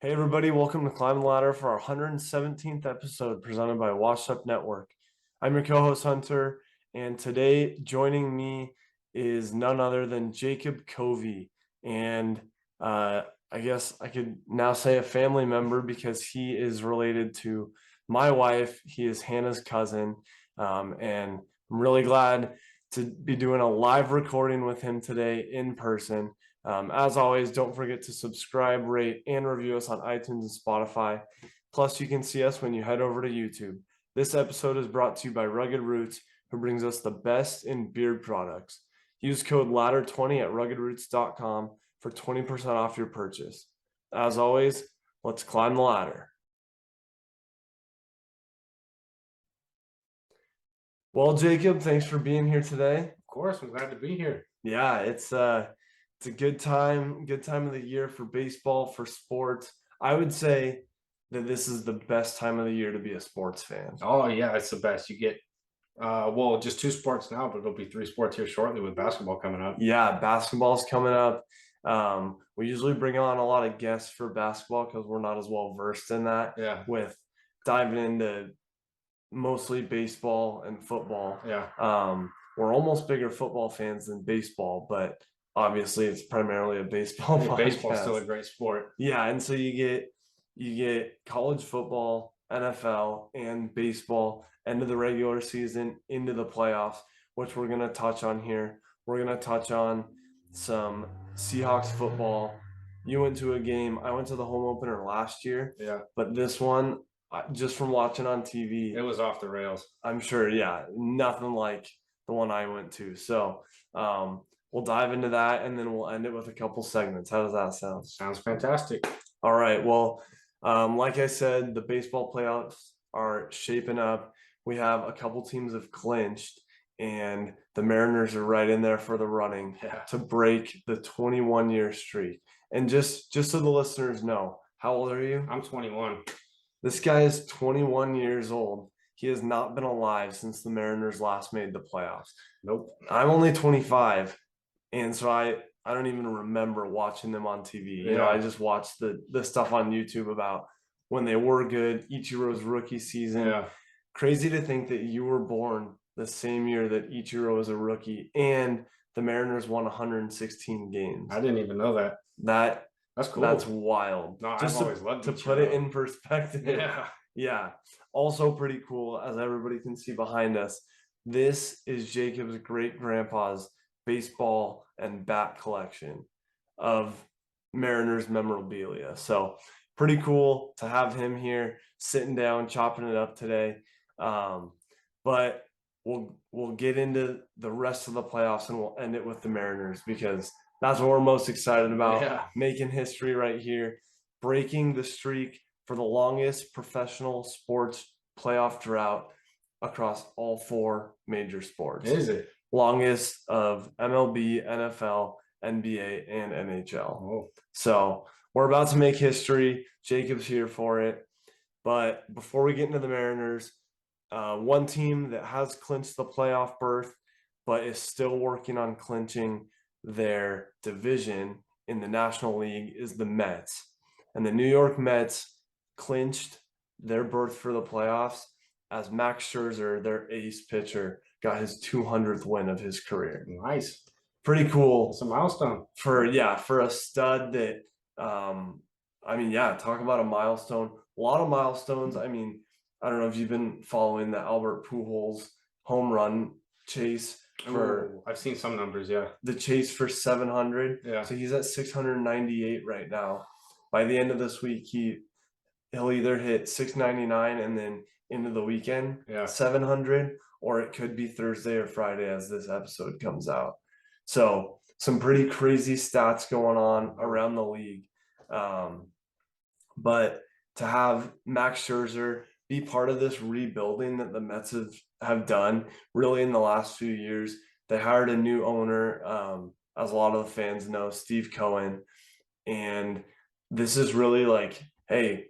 Hey everybody, welcome to Climb the Ladder for our 117th episode presented by Washed Up Network. I'm your co-host Hunter, and today joining me is none other than Jacob Covey. And I guess I could now say a family member because he is related to my wife. He is Hannah's cousin. And I'm really glad to be doing a live recording with him today in person. As always, don't forget to subscribe, rate, and review us on iTunes and Spotify. Plus, you can see us when you head over to YouTube. This episode is brought to you by Rugged Roots, who brings us the best in beard products. Use code LADDER20 at ruggedroots.com for 20% off your purchase. As always, let's climb the ladder. Well, Jacob, thanks for being here today. Of course, I'm glad to be here. Yeah, it's a good time of the year for baseball, for sports. I would say that this is the best time of the year to be a sports fan. Oh yeah, it's the best. You get just two sports now, but it'll be three sports here shortly with basketball coming up. Yeah, basketball's coming up. We usually bring on a lot of guests for basketball because we're not as well versed in that. Yeah. With diving into mostly baseball and football. Yeah. We're almost bigger football fans than baseball, but obviously it's primarily a baseball podcast. Baseball's still a great sport. Yeah, and so you get college football, NFL, and baseball end of the regular season into the playoffs, which we're going to touch on here. We're going to touch on some Seahawks football. You went to a game. I went to the home opener last year. Yeah. But this one, just from watching on TV, it was off the rails. I'm sure, yeah, nothing like the one I went to. So we'll dive into that, and then we'll end it with a couple segments. How does that sound? Sounds fantastic. All right. Well, like I said, the baseball playoffs are shaping up. We have a couple teams have clinched, and the Mariners are right in there for the running to break the 21-year streak. And just so the listeners know, how old are you? I'm 21. This guy is 21 years old. He has not been alive since the Mariners last made the playoffs. Nope. I'm only 25, and so I don't even remember watching them on TV. You know, I just watched the stuff on YouTube about when they were good, Ichiro's rookie season. Yeah. Crazy to think that you were born the same year that Ichiro was a rookie, and the Mariners won 116 games. I didn't even know that. That's cool. That's wild. No, I've always loved to Ichiro. Put it in perspective. Yeah. Yeah. Also pretty cool, as everybody can see behind us. This is Jacob's great grandpa's baseball and bat collection of Mariners memorabilia. So pretty cool to have him here sitting down, chopping it up today. But we'll get into the rest of the playoffs, and we'll end it with the Mariners because that's what we're most excited about. Yeah. Making history right here, breaking the streak for the longest professional sports playoff drought across all four major sports. Is it? Longest of MLB, NFL, NBA, and NHL. Oh. So we're about to make history. Jacob's here for it. But before we get into the Mariners, one team that has clinched the playoff berth, but is still working on clinching their division in the National League is the Mets. And the New York Mets clinched their berth for the playoffs as Max Scherzer, their ace pitcher, got his 200th win of his career. Nice. Pretty cool. It's a milestone. For a stud that, talk about a milestone. A lot of milestones. I mean, I don't know if you've been following the Albert Pujols home run chase. I've seen some numbers, yeah. The chase for 700. Yeah. So he's at 698 right now. By the end of this week, he'll either hit 699 and then into the weekend, 700, or it could be Thursday or Friday as this episode comes out. So some pretty crazy stats going on around the league. But to have Max Scherzer be part of this rebuilding that the Mets have done really in the last few years. They hired a new owner, as a lot of the fans know, Steve Cohen. And this is really like, hey,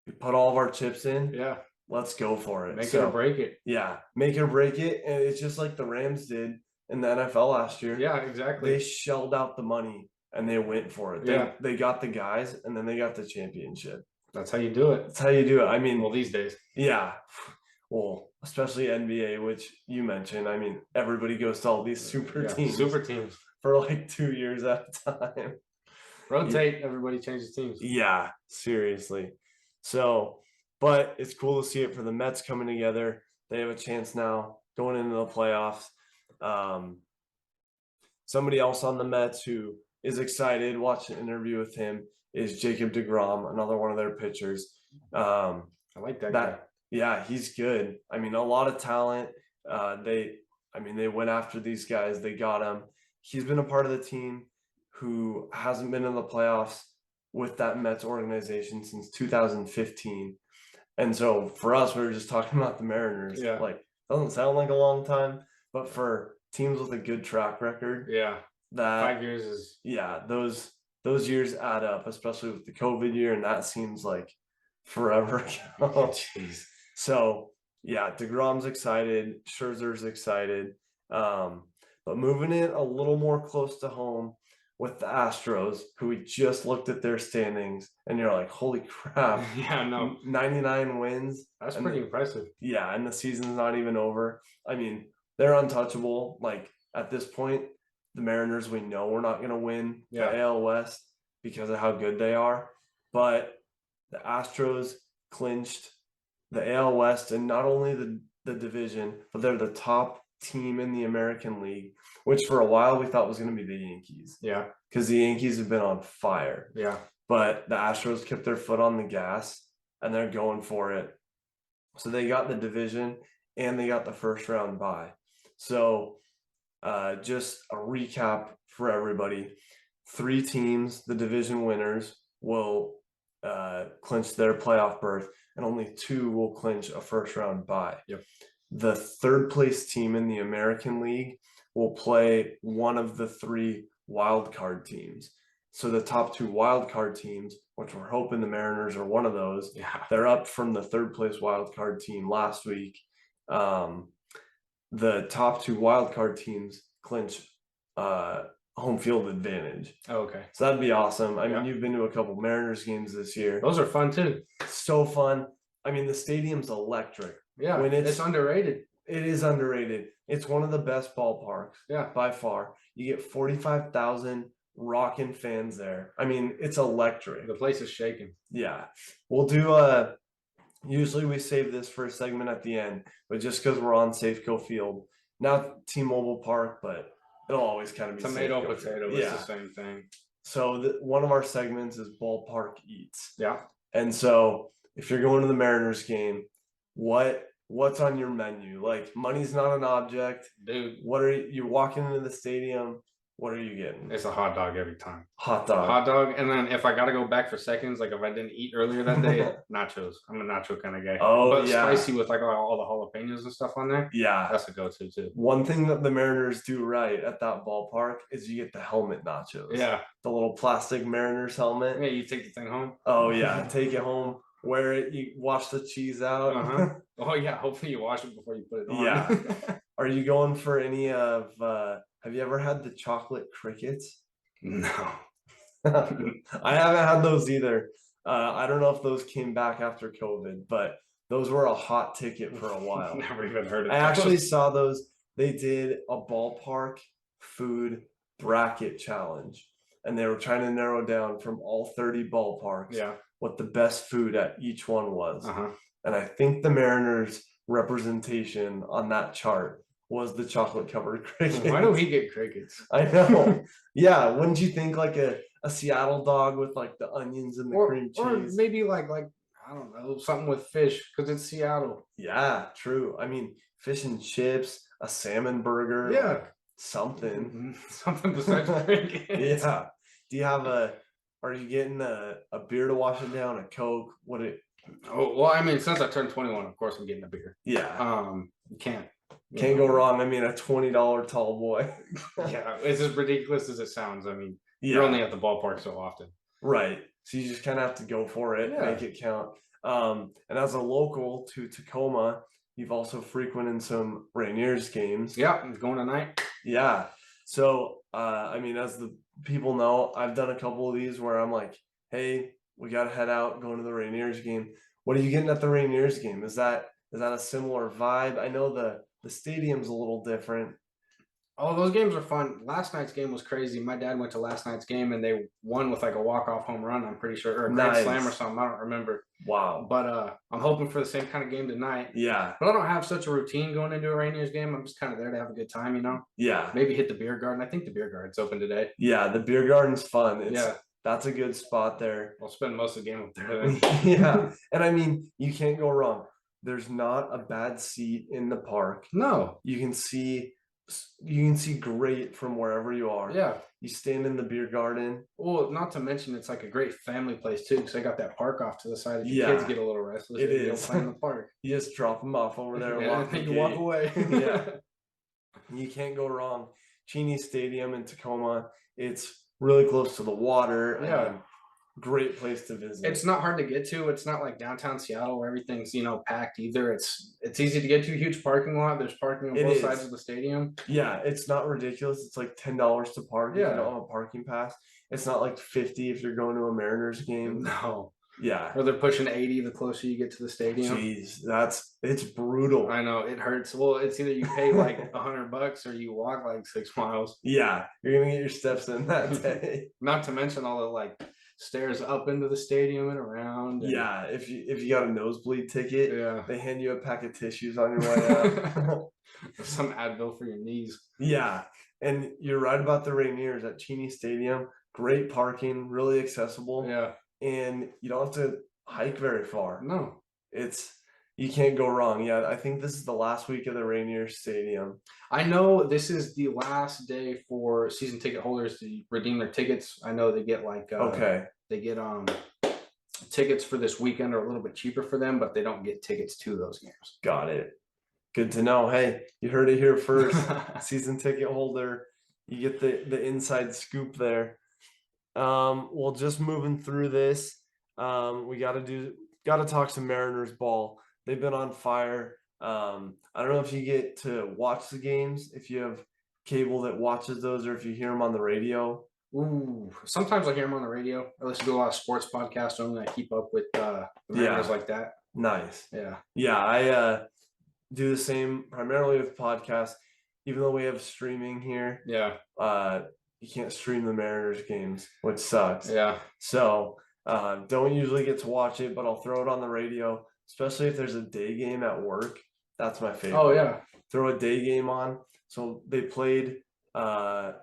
we put all of our chips in. Yeah. Let's go for it. Make it or break it. Yeah. Make it or break it. And it's just like the Rams did in the NFL last year. Yeah, exactly. They shelled out the money and they went for it. They got the guys, and then they got the championship. That's how you do it. That's how you do it. I mean, well, these days. Yeah. Well, especially NBA, which you mentioned. I mean, everybody goes to all these super teams for like 2 years at a time. Rotate, everybody changes teams. Yeah, seriously. So, but it's cool to see it for the Mets coming together. They have a chance now going into the playoffs. Somebody else on the Mets who is excited, watch an interview with him, is Jacob deGrom, another one of their pitchers. I like that guy. Yeah, he's good. I mean, a lot of talent. They went after these guys. They got him. He's been a part of the team who hasn't been in the playoffs with that Mets organization since 2015. And so for us, we were just talking about the Mariners. Yeah. Like, doesn't sound like a long time, but for teams with a good track record, that 5 years is those years add up, especially with the COVID year, and that seems like forever ago. Jeez. So yeah, deGrom's excited, Scherzer's excited, but moving it a little more close to home with the Astros, who we just looked at their standings, and you're like, holy crap! 99 wins. That's pretty impressive. Yeah, and the season's not even over. I mean, they're untouchable. Like at this point, the Mariners, we know we're not going to win the AL West because of how good they are, but the Astros clinched the AL West, and not only the division, but they're the top team in the American League, which for a while we thought was going to be the Yankees. Yeah. Because the Yankees have been on fire. Yeah. But the Astros kept their foot on the gas, and they're going for it. So they got the division, and they got the first round bye. So just a recap for everybody. 3 teams, the division winners, will clinch their playoff berth, and only 2 will clinch a first round bye. Yep. The third place team in the American League will play one of the 3 wild card teams. So the top 2 wild card teams, which we're hoping the Mariners are one of those, they're up from the third place wild card team last week. The top 2 wild card teams clinch home field advantage. Oh, okay. So that'd be awesome. I mean, you've been to a couple Mariners games this year. Those are fun too. So fun. I mean, the stadium's electric. Yeah, when it's underrated. It is underrated. It's one of the best ballparks. Yeah, by far. You get 45,000 rocking fans there. I mean, it's electric. The place is shaking. Yeah. We'll do usually we save this for a segment at the end, but just because we're on Safeco Field, not T-Mobile Park, but it'll always kind of be tomato potato. It's the same thing. So one of our segments is Ballpark Eats. Yeah. And so if you're going to the Mariners game, what's on your menu? Like, money's not an object, dude. What are you're walking into the stadium? What are you getting? It's a hot dog every time. Hot dog, and then if I gotta go back for seconds, like if I didn't eat earlier that day, nachos. I'm a nacho kind of guy. Oh, but spicy with like all the jalapenos and stuff on there. Yeah, that's a go-to too. One thing that the Mariners do right at that ballpark is you get the helmet nachos. Yeah, the little plastic Mariners helmet. Yeah, you take the thing home. Oh yeah, take it home. Wear it. You wash the cheese out. Oh yeah, hopefully you wash it before you put it on. Yeah. Are you going for any of? Have you ever had the chocolate crickets? No. I haven't had those either. I don't know if those came back after COVID, but those were a hot ticket for a while. Never even heard of I actually saw those. They did a ballpark food bracket challenge, and they were trying to narrow down from all 30 ballparks what the best food at each one was. And I think the Mariners representation on that chart was the chocolate covered crickets. Why do we get crickets? I know. Yeah, wouldn't you think like a Seattle dog with like the onions and the cream cheese? Or maybe like I don't know, something with fish because it's Seattle. Yeah, true. I mean, fish and chips, a salmon burger, like something. Something besides crickets. Yeah. Do you have are you getting a beer to wash it down, a Coke? Oh, well, I mean, since I turned 21, of course I'm getting a beer. Yeah. You can't go wrong. I mean, a $20 tall boy. Yeah, it's as ridiculous as it sounds. I mean, you're only at the ballpark so often. Right. So you just kind of have to go for it, make it count. And as a local to Tacoma, you've also frequented some Rainiers games. Yeah, I'm going tonight. Yeah. So, I mean, as the people know, I've done a couple of these where I'm like, hey, we got to head out, going to the Rainiers game. What are you getting at the Rainiers game? Is that a similar vibe? I know the stadium's a little different. Oh, those games are fun. Last night's game was crazy. My dad went to last night's game and they won with like a walk-off home run, I'm pretty sure, or a grand slam or Nice. something. I don't remember. Wow. But I'm hoping for the same kind of game tonight. Yeah. But I don't have such a routine going into a Rainiers game. I'm just kind of there to have a good time, you know. Yeah. Maybe hit the beer garden. I think the beer garden's open today. Yeah. The beer garden's fun. Yeah. That's a good spot there. I'll spend most of the game up there then. Yeah. And I mean, you can't go wrong. There's not a bad seat in the park. No. You can see great from wherever you are. Yeah. You stand in the beer garden. Well, not to mention it's like a great family place too, because they got that park off to the side. If your Yeah. kids get a little restless, It they go is. play in the park. You just drop them off over there and Yeah, walk the and you walk gate. away. Yeah. You can't go wrong. Cheney Stadium in Tacoma. It's really close to the water. Yeah. And great place to visit. It's not hard to get to. It's not like downtown Seattle where everything's, packed either. It's easy to get to. Huge parking lot. There's parking on It both is. sides of the stadium. Yeah, it's not ridiculous. It's like $10 to park if Yeah. you don't have a parking pass. It's not like 50 if you're going to a Mariners game. No. Yeah. Or they're pushing 80 the closer you get to the stadium. Jeez, it's brutal. I know, it hurts. Well, it's either you pay like $100 or you walk like 6 miles. Yeah, you're gonna get your steps in that day. Not to mention all the like stairs up into the stadium and around. And, Yeah, if you got a nosebleed ticket, yeah. they hand you a pack of tissues on your way up. Some Advil for your knees. Yeah, and you're right about the Rainiers at Cheney Stadium. Great parking, really accessible. Yeah. And you don't have to hike very far. No. You can't go wrong. Yeah, I think this is the last week of the Rainier Stadium. I know this is the last day for season ticket holders to redeem their tickets. I know they get like they get tickets for this weekend are a little bit cheaper for them, but they don't get tickets to those games. Got it. Good to know. Hey, you heard it here first. Season ticket holder, you get the inside scoop there. Well, just moving through this, we got to talk some Mariners ball. They've been on fire. I don't know if you get to watch the games, if you have cable that watches those, or if you hear them on the radio. Ooh, sometimes I hear them on the radio. I listen to a lot of sports podcasts only. I keep up with the Mariners like that. Nice. Yeah. Yeah, I do the same primarily with podcasts. Even though we have streaming here, you can't stream the Mariners games, which sucks. Yeah. So don't usually get to watch it, but I'll throw it on the radio, especially if there's a day game at work. That's my favorite. Oh, yeah. Throw a day game on. So they played, I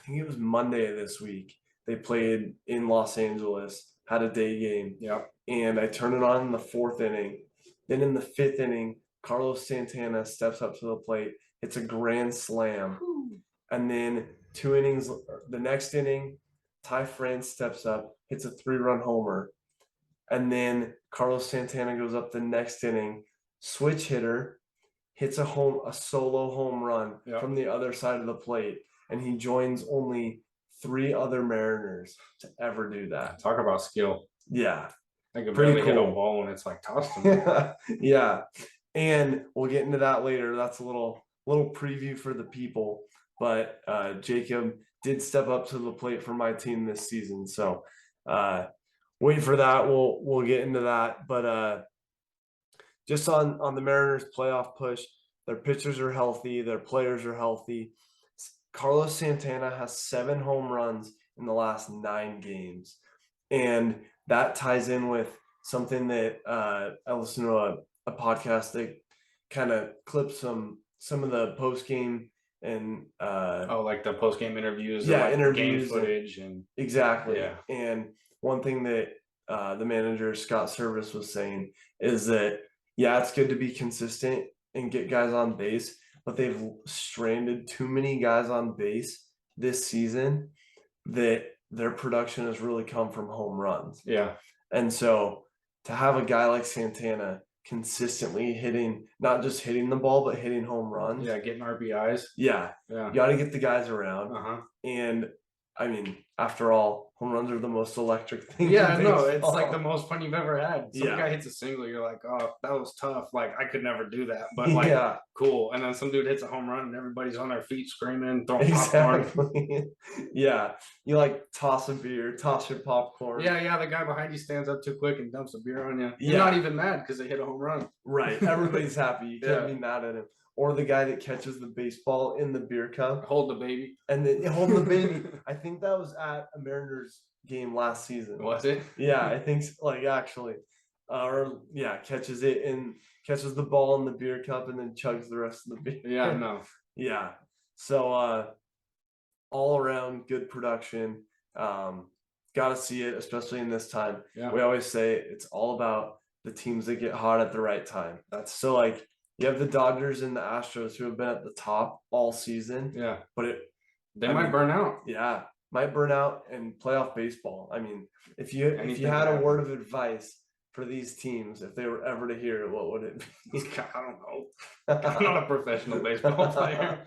think it was Monday of this week. They played in Los Angeles, had a day game. Yeah. And I turned it on in the 4th inning. Then in the 5th inning, Carlos Santana steps up to the plate. It's a grand slam. And then 2 innings, the next inning, Ty France steps up, hits a 3-run homer. And then Carlos Santana goes up the next inning, switch hitter, hits a solo home run from the other side of the plate. And he joins only 3 other Mariners to ever do that. Talk about skill. Yeah. I could barely hit a ball when it's like tossed to me. Yeah. And we'll get into that later. That's a little preview for the people. But Jacob did step up to the plate for my team this season. So wait for that. We'll get into that. But just on the Mariners playoff push, their pitchers are healthy, their players are healthy. Carlos Santana has 7 home runs in the last 9 games. And that ties in with something that I listened to a podcast that kind of clips some of the post game and like the post game interviews, interviews, game footage, and exactly. Yeah. And one thing that the manager Scott Service was saying is that it's good to be consistent and get guys on base, but they've stranded too many guys on base this season that their production has really come from home runs. Yeah. And so to have a guy like Santana consistently hitting, not just hitting the ball, but hitting home runs. Yeah, getting RBIs. Yeah. Yeah. You got to get the guys around. Uh-huh. And I mean, after all, home runs are the most electric thing. Yeah, no, it's like the most fun you've ever had. Some Yeah. guy hits a single, you're like, oh, that was tough. Like, I could never do that, but like, cool. And then some dude hits a home run, and everybody's on their feet screaming, throwing popcorn. Yeah, you like toss a beer, toss your popcorn. Yeah, the guy behind you stands up too quick and dumps a beer on you. You're not even mad because they hit a home run. Right, everybody's happy. You can't be mad at him. Or the guy that catches the baseball in the beer cup. Hold the baby. And then hold the baby. I think that was at a Mariners game last season. Was it? Yeah, I think like actually. Catches it and catches the ball in the beer cup and then chugs the rest of the beer. Yeah, no. Yeah. So all around good production. Gotta see it, especially in this time. Yeah. We always say it's all about the teams that get hot at the right time. That's so like you have the Dodgers and the Astros who have been at the top all season. Yeah. But they might burn out. Yeah. Might burn out in playoff baseball. I mean, if you had a word of advice for these teams, if they were ever to hear it, what would it be? I don't know. I'm not a professional baseball player.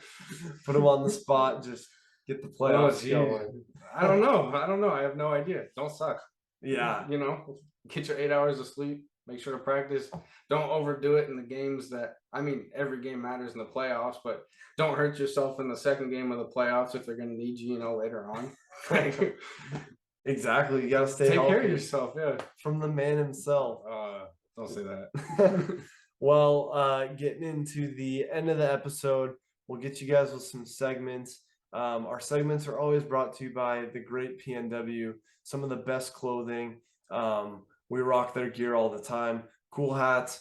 Put them on the spot, just get the playoffs going. I don't know. I have no idea. Don't suck. Yeah. You know, get your 8 hours of sleep. Make sure to practice. Don't overdo it in the games every game matters in the playoffs, but don't hurt yourself in the second game of the playoffs if they're going to need you, later on. Exactly. You got to stay healthy. Take care of yourself, yeah. From the man himself. Don't say that. Well, getting into the end of the episode, we'll get you guys with some segments. Our segments are always brought to you by the great PNW, some of the best clothing. We rock their gear all the time. Cool hats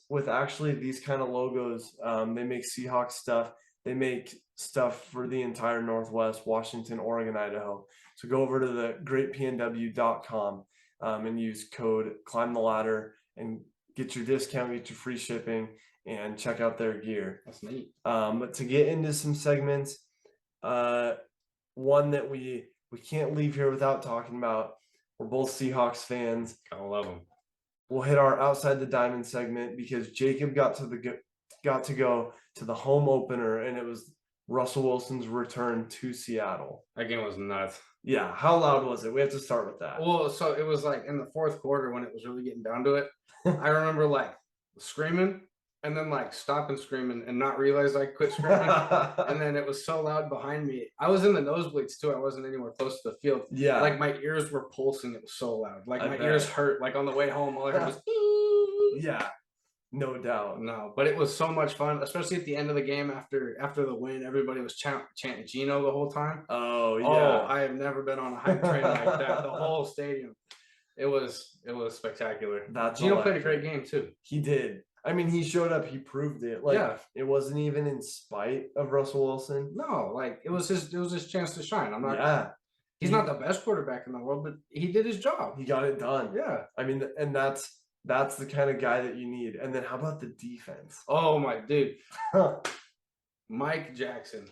with actually these kind of logos. They make Seahawks stuff. They make stuff for the entire Northwest, Washington, Oregon, Idaho. So go over to the greatpnw.com and use code Climb the Ladder and get your discount, get your free shipping, and check out their gear. That's neat. But to get into some segments, one that we can't leave here without talking about. We're both Seahawks fans. I love them. We'll hit our outside the diamond segment because Jacob got to go to the home opener, and it was Russell Wilson's return to Seattle. That game was nuts. Yeah, how loud was it? We have to start with that. Well, so it was like in the fourth quarter when it was really getting down to it. I remember like screaming and then like stopping screaming and not realize I quit screaming. And then it was so loud behind me. I was in the nosebleeds too. I wasn't anywhere close to the field. Yeah. Like my ears were pulsing. It was so loud. Like my ears hurt. Like on the way home, all I heard was yeah. No doubt. No, but it was so much fun, especially at the end of the game after the win. Everybody was chanting Gino the whole time. Oh, yeah. Oh, I have never been on a hype train like that. The whole stadium. It was spectacular. Gino played a great game too. He did. I mean, he showed up. He proved it. Like, It wasn't even in spite of Russell Wilson. No, like it was his chance to shine. I'm not. Yeah. He's not the best quarterback in the world, but he did his job. He got it done. Yeah. I mean, and that's the kind of guy that you need. And then how about the defense? Oh my dude. Mike Jackson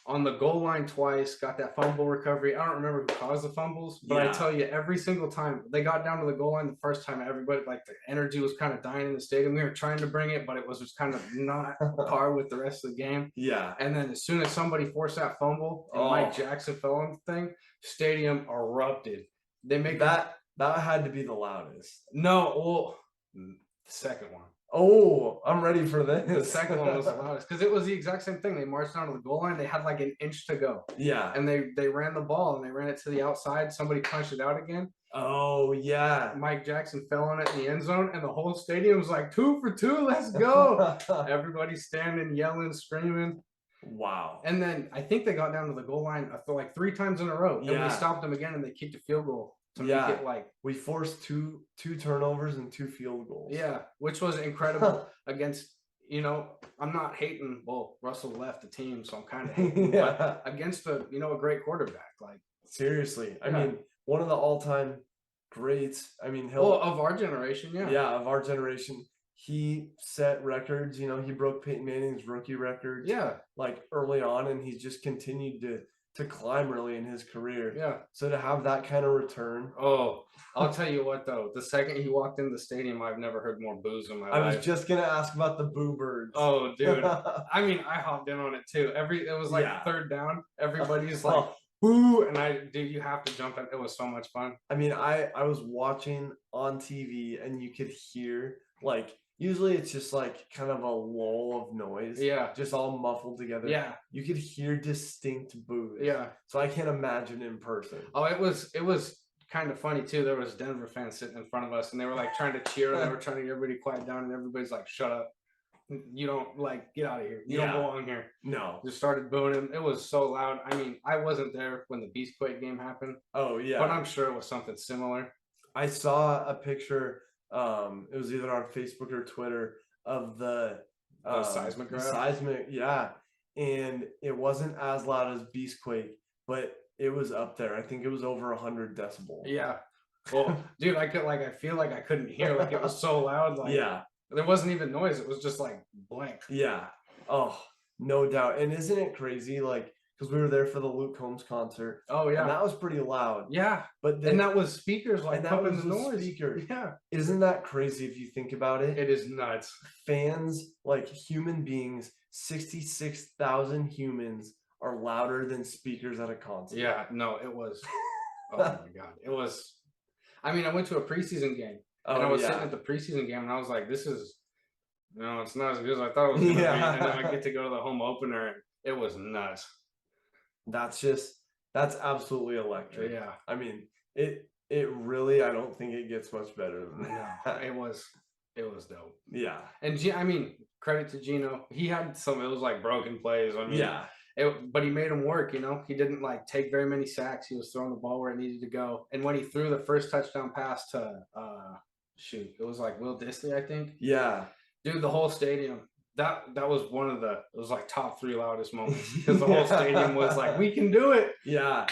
on the goal line twice, got that fumble recovery. I don't remember who caused the fumbles, but I tell you, every single time they got down to the goal line the first time, everybody, like the energy was kind of dying in the stadium. We were trying to bring it, but it was just kind of not par with the rest of the game. Yeah. And then as soon as somebody forced that fumble and Mike Jackson fell on the thing, stadium erupted. They make that had to be the loudest. No, well, the second one. Oh, I'm ready for this. The second one was the loudest because it was the exact same thing. They marched down to the goal line. They had like an inch to go. Yeah. And they ran the ball and they ran it to the outside. Somebody punched it out again. Oh, yeah. Mike Jackson fell on it in the end zone and the whole stadium was like 2 for 2. Let's go. Everybody's standing, yelling, screaming. Wow. And then I think they got down to the goal line like 3 times in a row. And we stopped them again and they kicked a field goal. To make it like we forced two turnovers and 2 field goals. Yeah, which was incredible against, I'm not hating. Well, Russell left the team, so I'm kind of hating. But against a great quarterback, like seriously. I mean, one of the all-time greats. I mean, of our generation, of our generation. He set records. He broke Peyton Manning's rookie records. Yeah, like early on, and he's just continued to climb really in his career. Yeah. So to have that kind of return. Oh, I'll tell you what though. The second he walked into the stadium, I've never heard more boos in my life. I was just gonna ask about the boo birds. Oh, dude. I mean, I hopped in on it too. It was like third down. Everybody's like woo, and dude, you have to jump in. It was so much fun. I mean, I was watching on TV and you could hear like usually it's just like kind of a lull of noise. Yeah. Just all muffled together. Yeah. You could hear distinct boos. Yeah. So I can't imagine in person. Oh, it was kind of funny too. There was Denver fans sitting in front of us and they were like trying to cheer and they were trying to get everybody quiet down and everybody's like, shut up. You don't get out of here. You don't belong here. No. Just started booing him. It was so loud. I mean, I wasn't there when the Beastquake game happened. Oh yeah. But I'm sure it was something similar. I saw a picture, it was either on Facebook or Twitter of the seismic graph. Seismic, yeah. And it wasn't as loud as Beastquake, but it was up there. I think it was over 100 decibels. Yeah. Well, dude, I feel like I couldn't hear. Like it was so loud. Like yeah. There wasn't even noise. It was just like blank. Yeah. Oh, no doubt. And isn't it crazy? Like, because we were there for the Luke Combs concert. Oh yeah. And that was pretty loud. Yeah. But then, and that was speakers like that was the noise. Speakers. Yeah. Isn't that crazy if you think about it? It is nuts. Fans, like human beings, 66,000 humans are louder than speakers at a concert. Yeah. No, it was. Oh my God. It was. I mean, I went to a preseason game. And I was sitting at the preseason game, and I was like, "This is, it's not as good as I thought it was going to be." And then I get to go to the home opener, and it was nuts. That's absolutely electric. Yeah. I mean, it really. I don't think it gets much better than that. No, it was dope. Yeah. And I mean, credit to Gino. He had it was like broken plays. I mean, yeah. But he made them work, He didn't take very many sacks. He was throwing the ball where it needed to go. And when he threw the first touchdown pass to it was like Will Disley, I think. Yeah. Dude, the whole stadium. That was one of it was like top 3 loudest moments because the whole stadium was like, we can do it. Yeah.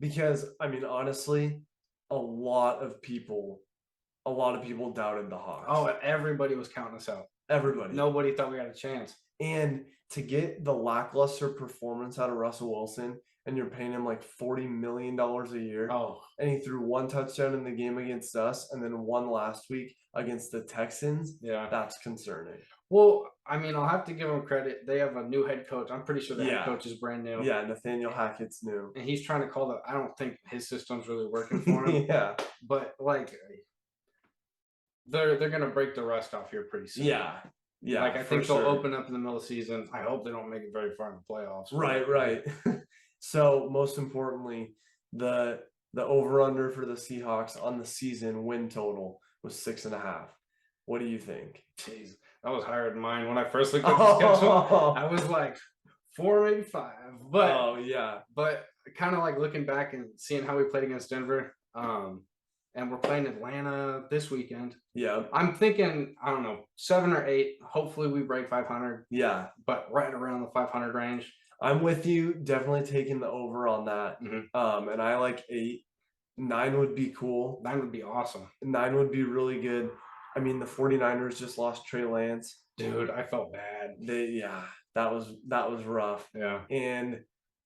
Because I mean, honestly, a lot of people doubted the Hawks. Oh, everybody was counting us out. Everybody. Nobody thought we had a chance. And to get the lackluster performance out of Russell Wilson, and you're paying him like $40 million a year. Oh. And he threw 1 touchdown in the game against us and then 1 last week against the Texans. Yeah. That's concerning. Well, I mean, I'll have to give them credit. They have a new head coach. I'm pretty sure the head coach is brand new. Yeah, Nathaniel Hackett's new. And he's trying to call I don't think his system's really working for him. Yeah. But they're going to break the rust off here pretty soon. Yeah. Yeah. I think they'll open up in the middle of the season. I hope they don't make it very far in the playoffs. Right. So most importantly, the over-under for the Seahawks on the season win total was 6.5. What do you think? Jeez, that was higher than mine. When I first looked at the schedule, I was like 4, maybe 5. But but kind of looking back and seeing how we played against Denver, and we're playing Atlanta this weekend. Yeah, I'm thinking, I don't know, 7 or 8. Hopefully we break 500. Yeah, but right around the 500 range. I'm with you. Definitely taking the over on that. Mm-hmm. And I like 8. 9 would be cool. 9 would be awesome. 9 would be really good. I mean, the 49ers just lost Trey Lance. Dude, I felt bad. That was rough. Yeah. And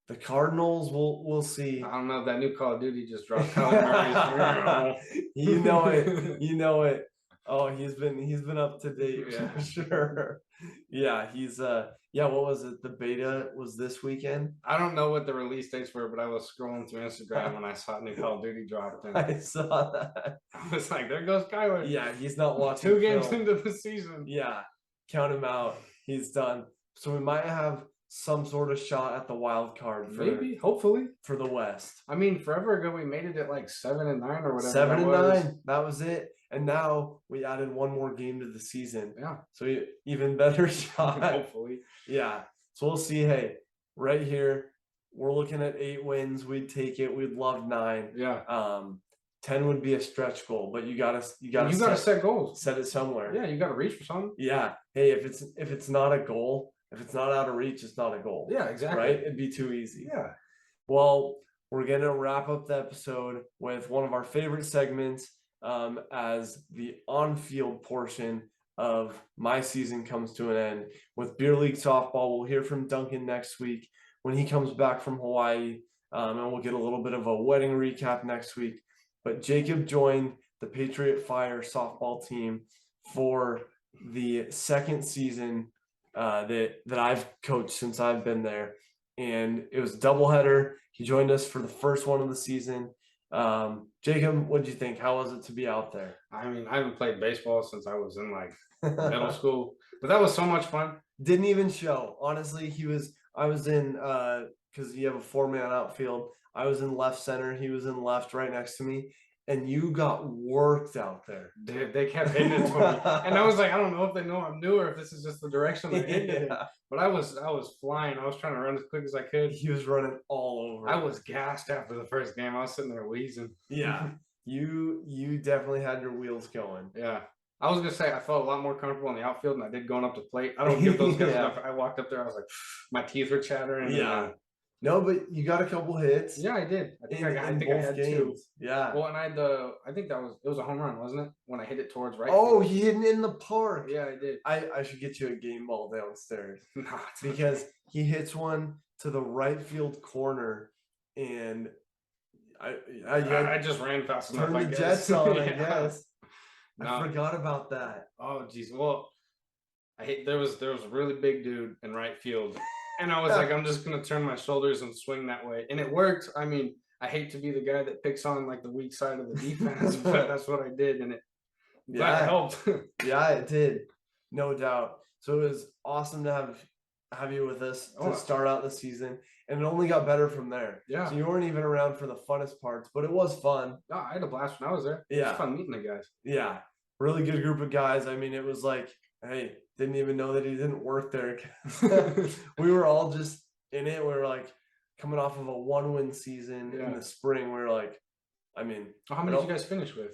the Cardinals, we'll see. I don't know. That new Call of Duty just dropped. Kyler You know it. You know it. Oh, he's been up to date for sure. Yeah, he's what was it? The beta was this weekend. I don't know what the release dates were, but I was scrolling through Instagram and I saw new Call of Duty dropped. And I saw that. I was like, there goes Kyler. Yeah, he's not watching 2 games into the season. Yeah, count him out. He's done. So we might have some sort of shot at the wild card. Hopefully. For the West. I mean, forever ago we made it at 7 and 9 or whatever. 7 and 9. That was it. And now we added 1 more game to the season. Yeah. So even better shot. Hopefully. Yeah. So we'll see. Hey, right here, we're looking at 8 wins. We'd take it. We'd love 9. Yeah. 10 would be a stretch goal, but you gotta set goals. Set it somewhere. Yeah, you gotta reach for something. Yeah. Hey, if it's not a goal, if it's not out of reach, it's not a goal. Yeah, exactly. Right? It'd be too easy. Yeah. Well, we're gonna wrap up the episode with one of our favorite segments, as the on-field portion of my season comes to an end with Beer League softball. We'll hear from Duncan next week when he comes back from Hawaii, and we'll get a little bit of a wedding recap next week. But Jacob joined the Patriot Fire softball team for the second season that I've coached since I've been there. and it was a doubleheader. He joined us for the first one of the season. Jacob, what did you think? How was it to be out there? I mean, I haven't played baseball since I was in like middle school, but that was so much fun. Didn't even show. Honestly, I was in because you have a 4-man outfield. I was in left center. He was in left, right next to me. And you got worked out there. Dude, they kept hitting it to me. And I was like, I don't know if they know I'm new or if this is just the direction they're hitting it in. But I was flying. I was trying to run as quick as I could. He was running all over. I was gassed after the first game. I was sitting there wheezing. Yeah. You definitely had your wheels going. Yeah. I was gonna say I felt a lot more comfortable in the outfield than I did going up to plate. I don't give those guys enough. I walked up there, I was like, my teeth were chattering. Yeah. No, but you got a couple hits. Yeah, I did. I think I had games. 2. Yeah. Well, and I think it was a home run, wasn't it? When I hit it towards right. Oh, he hit it in the park. Yeah, I did. I should get you a game ball downstairs. Because he hits one to the right field corner, and I just ran fast enough. Turned the jets on, I guess. No. I forgot about that. Oh, geez. Well, there was a really big dude in right field. And I was like, I'm just going to turn my shoulders and swing that way. And it worked. I mean, I hate to be the guy that picks on like the weak side of the defense, but that's what I did. And it helped. Yeah, it did. No doubt. So it was awesome to have you with us to start out the season. And it only got better from there. Yeah. So you weren't even around for the funnest parts, but it was fun. No, I had a blast when I was there. Yeah. It was fun meeting the guys. Yeah. Really good group of guys. I mean, it was like, hey, didn't even know that he didn't work there. We were all just in it. We were like coming off of a 1-win season in the spring. We were like, I mean. How many did you guys finish with?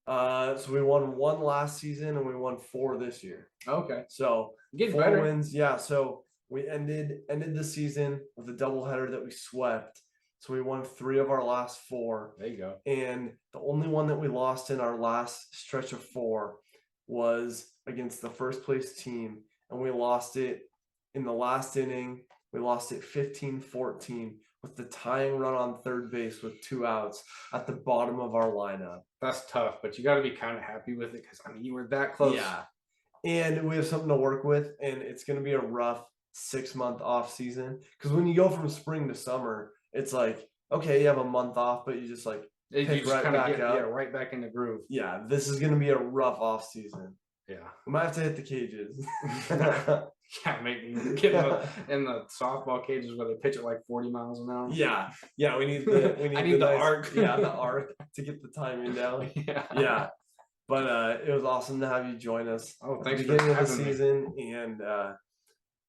So we won 1 last season and we won 4 this year. Okay. So getting 4 better. wins. Yeah. So we ended the season with a doubleheader that we swept. So we won 3 of our last 4. There you go. And the only one that we lost in our last stretch of 4 was against the first place team. And we lost it in the last inning. We lost it 15-14 with the tying run on third base with 2 outs at the bottom of our lineup. That's tough, but you got to be kind of happy with it because, I mean, you were that close. Yeah. And we have something to work with, and it's going to be a rough 6-month off season. Because when you go from spring to summer, it's like, okay, you have a month off, but you just like pick right back up. Yeah, right back in the groove. Yeah, this is going to be a rough off season. Yeah. We might have to hit the cages. Yeah, maybe get in the softball cages where they pitch at like 40 miles an hour. Yeah, we need the arc. Yeah, the arc to get the timing down. Yeah. But it was awesome to have you join us. Oh, thanks at the beginning for of the season, and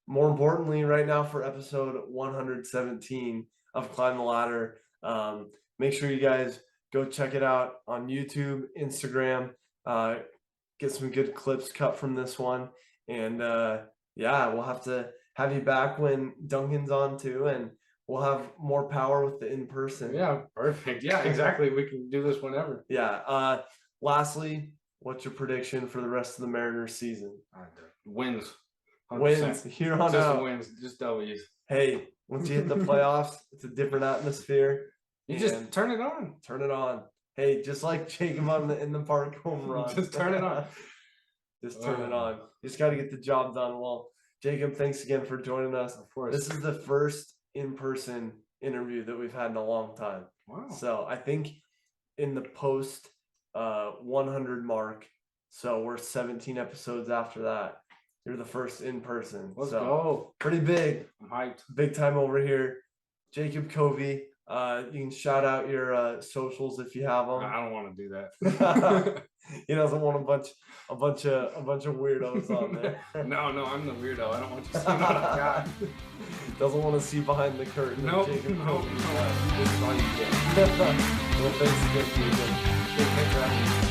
more importantly, right now for episode 117 of Climb the Ladder. Make sure you guys go check it out on YouTube, Instagram. Get some good clips cut from this one, and we'll have to have you back when Duncan's on too, and we'll have more power with the in-person. Yeah, perfect. Yeah, exactly. We can do this whenever. Yeah. Lastly, what's your prediction for the rest of the Mariners season? Wins. 100%. Wins here on just out. Wins, just W's. Hey, once you hit the playoffs, it's a different atmosphere. You just turn it on. Turn it on. Hey, just like Jacob on the in the park home run. Just turn it on. Just turn it on. You just got to get the job done. Well, Jacob, thanks again for joining us. Of course. This is the first in-person interview that we've had in a long time. Wow. So I think in the post 100 mark, so we're 17 episodes after that. You're the first in person. Let's go. Pretty big. I'm hyped. Big time over here. Jacob Covey. You can shout out your socials if you have them. I don't want to do that. He doesn't want a bunch of weirdos on there. No, I'm the weirdo. I don't want you to see what I got. Doesn't want to see behind the curtain. Nope. Jacob No. Covey. This is all you get. Well, thanks again, Jacob. Thanks for having me.